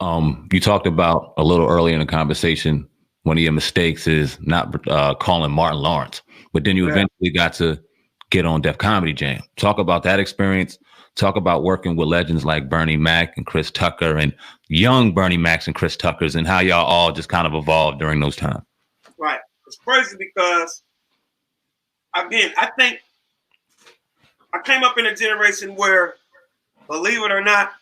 You talked about a little earlier in the conversation, one of your mistakes is not calling Martin Lawerence, but then you eventually got to get on Def Comedy Jam. Talk about that experience. Talk about working with legends like Bernie Mac and Chris Tucker and young Bernie Macs and Chris Tuckers and how y'all all just kind of evolved during those times. Right. It's crazy because, again, I think I came up in a generation where, believe it or not,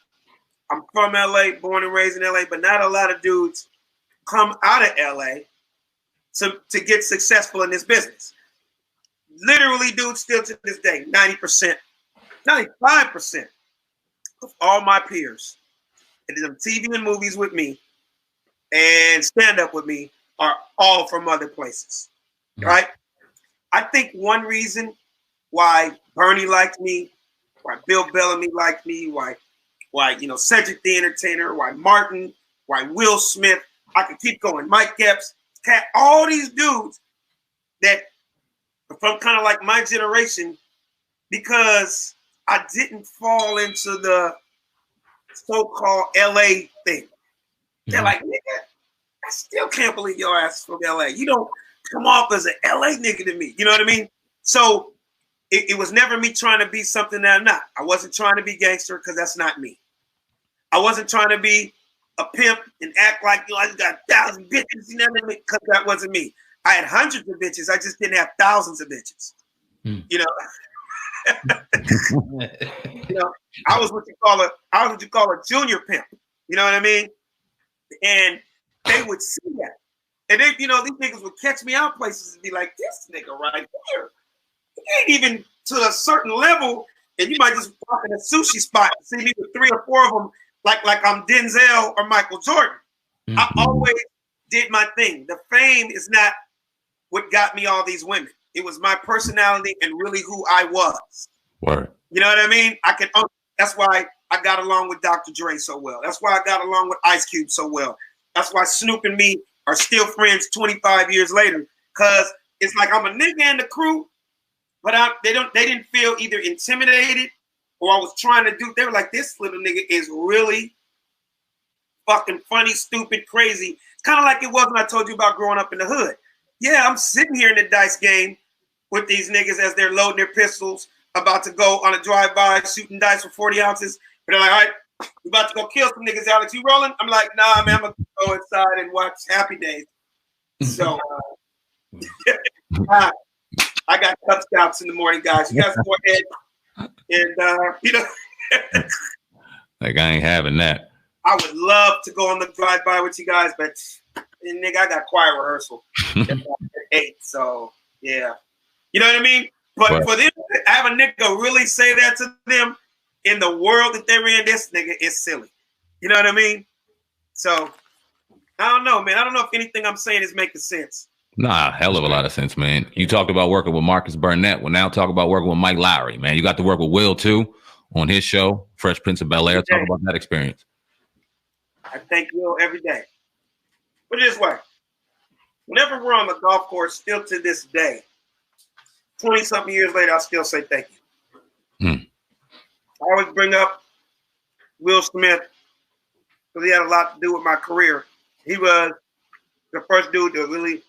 I'm from LA, born and raised in LA, but not a lot of dudes come out of LA to get successful in this business. Literally, dudes still to this day, 90%, 95% of all my peers that did TV and movies with me and stand up with me are all from other places, right? I think one reason why Bernie liked me, why Bill Bellamy liked me, why Cedric the Entertainer, why Martin, why Will Smith, I could keep going, Mike Epps, Cat, all these dudes that are from kind of like my generation, because I didn't fall into the so-called LA thing. They're like, nigga, I still can't believe your ass is from LA. You don't come off as an LA nigga to me. You know what I mean? So it was never me trying to be something that I'm not. I wasn't trying to be gangster because that's not me. I wasn't trying to be a pimp and act like, I just got 1,000 bitches, because that wasn't me. I had hundreds of bitches. I just didn't have thousands of bitches. You know? I was what you call a junior pimp. You know what I mean? And they would see that. And they, these niggas would catch me out places and be like, this nigga right here, he ain't even to a certain level. And you might just walk in a sushi spot and see me with 3 or 4 of them, like I'm Denzel or Michael Jordan. I always did my thing. The fame is not what got me all these women. It was my personality and really who I was. Word. You know what I mean? That's why I got along with Dr. Dre so well. That's why I got along with Ice Cube so well. That's why Snoop and me are still friends 25 years later. Cause it's like I'm a nigga in the crew, but they didn't feel either intimidated or I was trying to do. They were like, this little nigga is really fucking funny, stupid, crazy. It's kind of like it was when I told you about growing up in the hood. Yeah, I'm sitting here in the dice game with these niggas as they're loading their pistols, about to go on a drive-by, shooting dice for 40 ounces. But they're like, all right, we about to go kill some niggas. Alex, you rolling? I'm like, nah, man, I'm going to go inside and watch Happy Days. So I got Cub Scouts in the morning, guys. You guys go ahead. And, like, I ain't having that. I would love to go on the drive-by with you guys, but, nigga, I got choir rehearsal at 8. So, yeah. You know what I mean? But right. For them to have a nigga really say that to them in the world that they're in, this nigga is silly. You know what I mean? So, I don't know, man. I don't know if anything I'm saying is making sense. Nah, hell of a lot of sense, man. You talked about working with Marcus Burnett. Well, now talk about working with Mike Lowrey, man. You got to work with Will, too, on his show, Fresh Prince of Bel-Air. Talk about that experience. I thank Will every day. Put it this way. Whenever we're on the golf course, still to this day, 20-something years later, I still say thank you. I always bring up Will Smith because he had a lot to do with my career. He was the first dude to really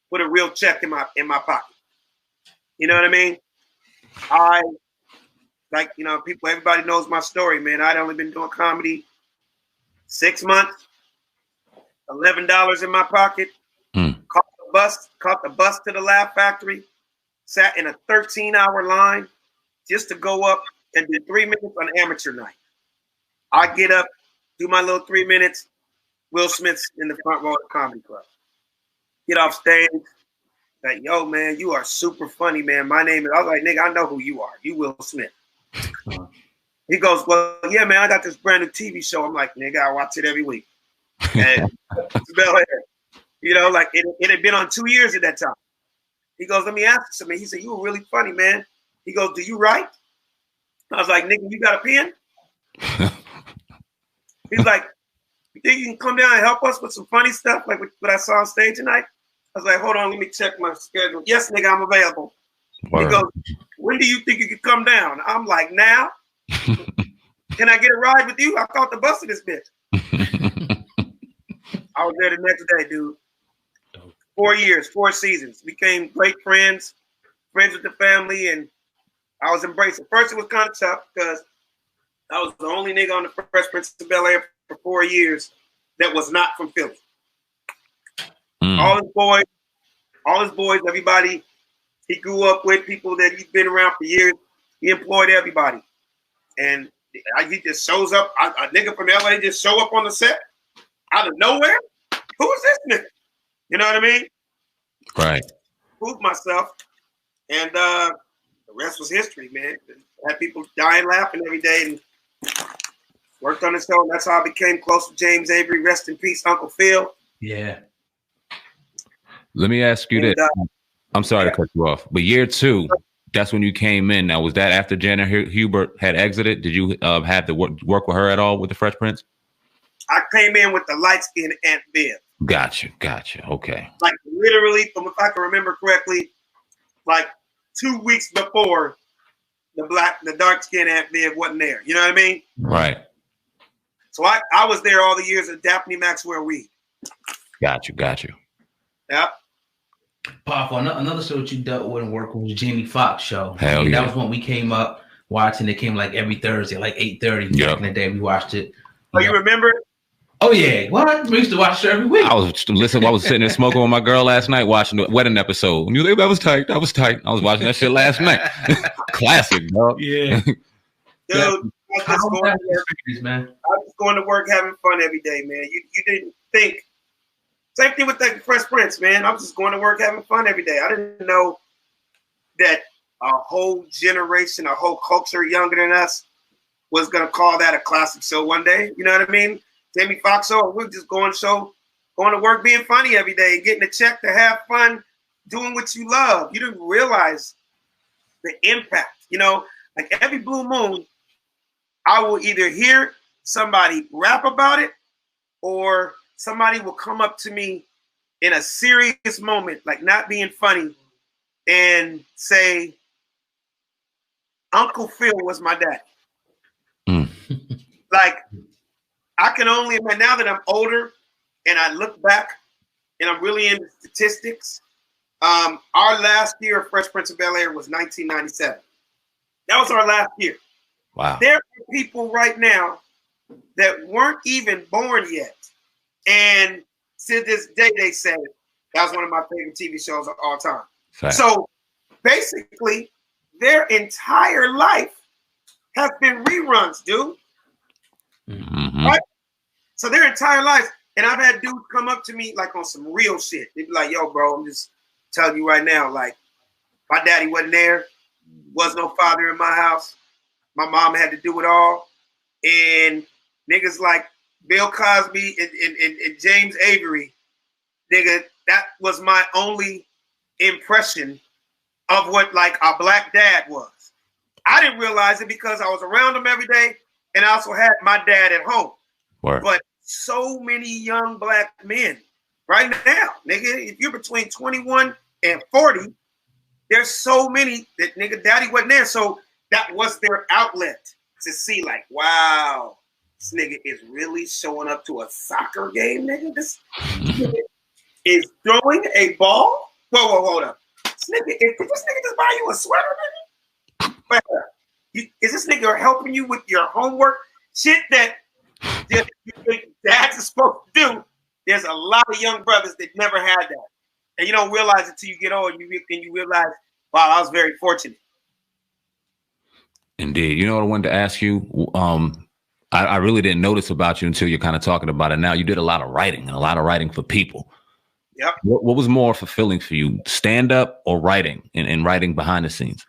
put a real check in my pocket. You know what I mean? Everybody knows my story, man. I'd only been doing comedy 6 months, $11 in my pocket, caught the bus to the Laugh Factory, sat in a 13-hour line just to go up and do 3 minutes on amateur night. I get up, do my little 3 minutes. Will Smith's in the front row of the comedy club. Get off stage. Like, yo, man, you are super funny, man. My name is, I was like, nigga, I know who you are. You Will Smith. He goes, well, yeah, man, I got this brand new TV show. I'm like, nigga, I watch it every week. And it's Bel-Air. It had been on 2 years at that time. He goes, let me ask you something. He said, you were really funny, man. He goes, do you write? I was like, nigga, you got a pen? He's like, you think you can come down and help us with some funny stuff like what I saw on stage tonight? I was like, hold on, let me check my schedule. Yes, nigga, I'm available. Word. He goes, when do you think you could come down? I'm like, now? Can I get a ride with you? I caught the bus of this bitch. I was there the next day, dude. 4 years, 4 seasons. Became great friends with the family, and I was embraced. At first, it was kind of tough because I was the only nigga on the Fresh Prince of Bel-Air for 4 years that was not from Philly. All his boys, everybody he grew up with, people that he's been around for years, he employed everybody. And he just shows up, a nigga from LA just show up on the set out of nowhere. Who is this nigga? You know what I mean? Right. Proved myself. And the rest was history, man. I had people dying laughing every day and worked on the show. And that's how I became close to James Avery. Rest in peace, Uncle Phil. Yeah. Let me ask you this. I'm sorry to cut you off, but year 2, that's when you came in. Now, was that after Janet Hubert had exited? Did you have to work with her at all with the Fresh Prince? I came in with the light-skinned Aunt Viv. Gotcha. Okay. Like literally, if I can remember correctly, like 2 weeks before the dark-skinned Aunt Viv wasn't there. You know what I mean? Right. So I was there all the years of Daphne Maxwell Reid. Got you. Yep. Powerful. Another show that you dealt with and worked with was Jamie Foxx show. Hell yeah. That was when we came up watching. It came like every Thursday, like 8:30 back in the day. We watched it. Oh, you remember it? Oh yeah. What? We used to watch it every week. I was sitting there smoking with my girl last night watching the wedding episode. And you think that was tight? I was watching that shit last night. Classic, bro. Yeah. Dude, I was going to work having fun every day, man. You didn't think. Same thing with the Fresh Prince, man. I was just going to work having fun every day. I didn't know that a whole generation, a whole culture younger than us was going to call that a classic show one day. You know what I mean? Jamie Foxx show, we're just going to work being funny every day and getting a check to have fun doing what you love. You didn't realize the impact. You know, like every blue moon, I will either hear somebody rap about it or somebody will come up to me in a serious moment, like not being funny, and say, Uncle Phil was my dad. Like, I can only imagine now that I'm older and I look back and I'm really into statistics. Our last year of Fresh Prince of Bel-Air was 1997. That was our last year. Wow. There are people right now that weren't even born yet. And to this day, they say that was one of my favorite TV shows of all time. Fact. So basically, their entire life has been reruns, dude. Mm-hmm. Right? So their entire life, and I've had dudes come up to me like on some real shit. They'd be like, yo, bro, I'm just telling you right now, like, my daddy wasn't there. Was no father in my house. My mom had to do it all. And niggas like Bill Cosby and James Avery, nigga, that was my only impression of what like a black dad was. I didn't realize it because I was around him every day, and I also had my dad at home. Word. But so many young black men right now, nigga, if you're between 21 and 40, there's so many that nigga daddy wasn't there. So that was their outlet to see like, wow, this nigga is really showing up to a soccer game, nigga. This nigga is throwing a ball. Whoa, hold up. This nigga, did this nigga just buy you a sweater, nigga? But, is this nigga helping you with your homework? Shit that you think dads are supposed to do. There's a lot of young brothers that never had that. And you don't realize it till you get old. And you realize, wow, I was very fortunate. Indeed. You know what I wanted to ask you? I really didn't notice about you until you're kind of talking about it now. You did a lot of writing and a lot of writing for people. Yep. What was more fulfilling for you, stand up or writing and writing behind the scenes?